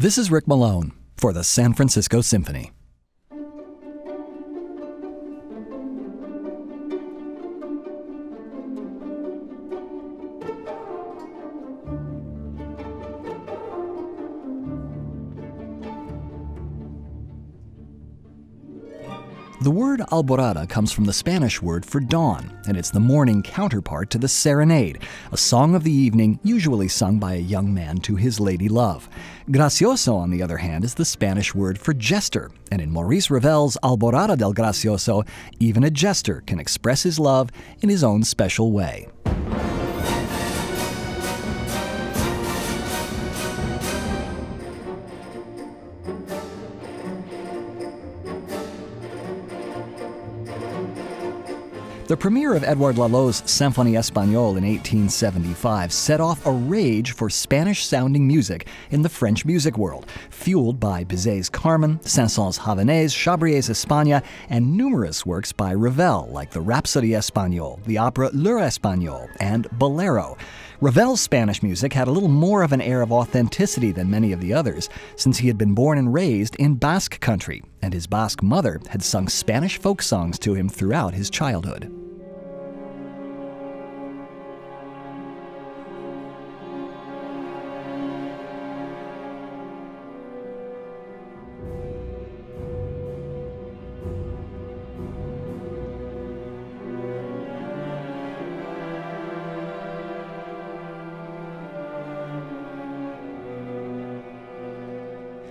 This is Rick Malone for the San Francisco Symphony. The word Alborada comes from the Spanish word for dawn, and it's the morning counterpart to the serenade, a song of the evening usually sung by a young man to his lady love. Gracioso, on the other hand, is the Spanish word for jester, and in Maurice Ravel's Alborada del Gracioso, even a jester can express his love in his own special way. The premiere of Edouard Lalot's Symphonie Espagnole in 1875 set off a rage for Spanish-sounding music in the French music world, fueled by Bizet's Carmen, Saint-Saëns' Javanaise, Chabrier's Espagne, and numerous works by Ravel, like the Rhapsodie Espagnole, the opera L'Heure Espagnole, and Bolero. Ravel's Spanish music had a little more of an air of authenticity than many of the others, since he had been born and raised in Basque country, and his Basque mother had sung Spanish folk songs to him throughout his childhood.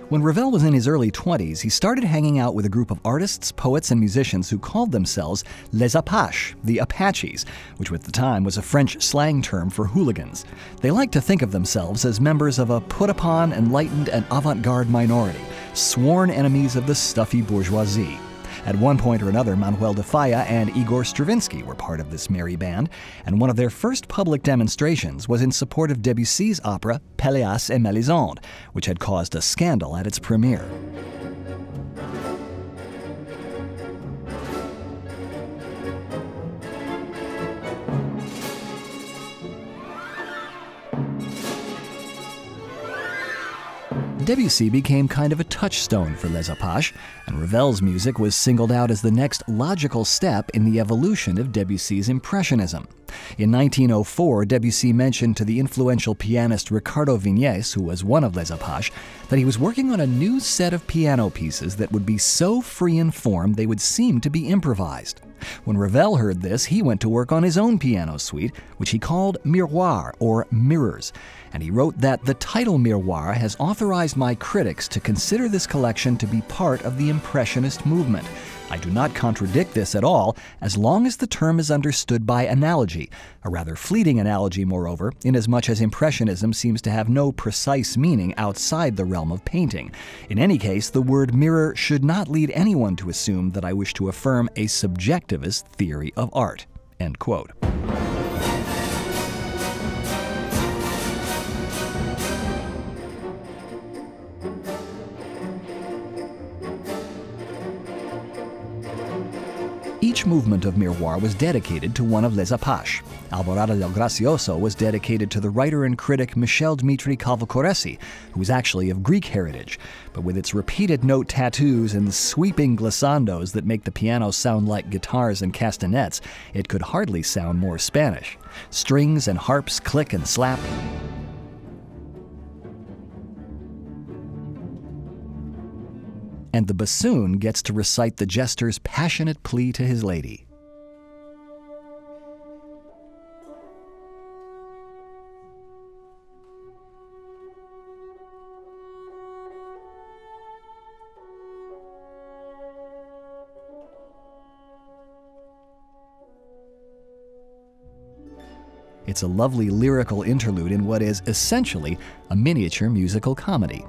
When Ravel was in his early 20s, he started hanging out with a group of artists, poets, and musicians who called themselves Les Apaches, the Apaches, which at the time was a French slang term for hooligans. They liked to think of themselves as members of a put-upon, enlightened, and avant-garde minority, sworn enemies of the stuffy bourgeoisie. At one point or another, Manuel de Falla and Igor Stravinsky were part of this merry band, and one of their first public demonstrations was in support of Debussy's opera Pelléas et Mélisande, which had caused a scandal at its premiere. Debussy became kind of a touchstone for Les Apaches, and Ravel's music was singled out as the next logical step in the evolution of Debussy's Impressionism. In 1904, Debussy mentioned to the influential pianist Ricardo Viñes, who was one of Les Apaches, that he was working on a new set of piano pieces that would be so free in form they would seem to be improvised. When Ravel heard this, he went to work on his own piano suite, which he called Miroir, or Mirrors, and he wrote that the title Miroir has authorized my critics to consider this collection to be part of the Impressionist movement. I do not contradict this at all, as long as the term is understood by analogy, a rather fleeting analogy, moreover, inasmuch as Impressionism seems to have no precise meaning outside the realm of painting. In any case, the word mirror should not lead anyone to assume that I wish to affirm a subjectivist theory of art." End quote. Each movement of Miroir was dedicated to one of Les Apaches. Alborada del Gracioso was dedicated to the writer and critic Michel Dmitri Calvacoresi, who was actually of Greek heritage, but with its repeated note tattoos and sweeping glissandos that make the piano sound like guitars and castanets, it could hardly sound more Spanish. Strings and harps click and slap. And the bassoon gets to recite the jester's passionate plea to his lady. It's a lovely lyrical interlude in what is essentially a miniature musical comedy.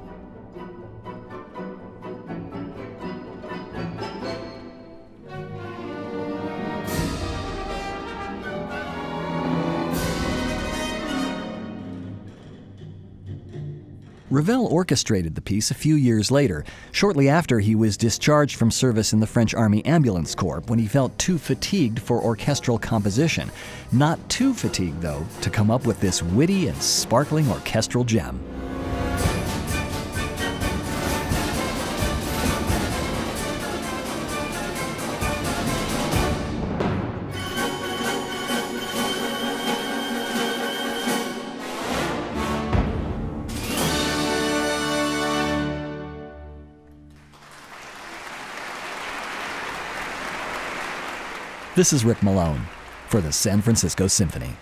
Ravel orchestrated the piece a few years later, shortly after he was discharged from service in the French Army Ambulance Corps, when he felt too fatigued for orchestral composition. Not too fatigued, though, to come up with this witty and sparkling orchestral gem. This is Rick Malone for the San Francisco Symphony.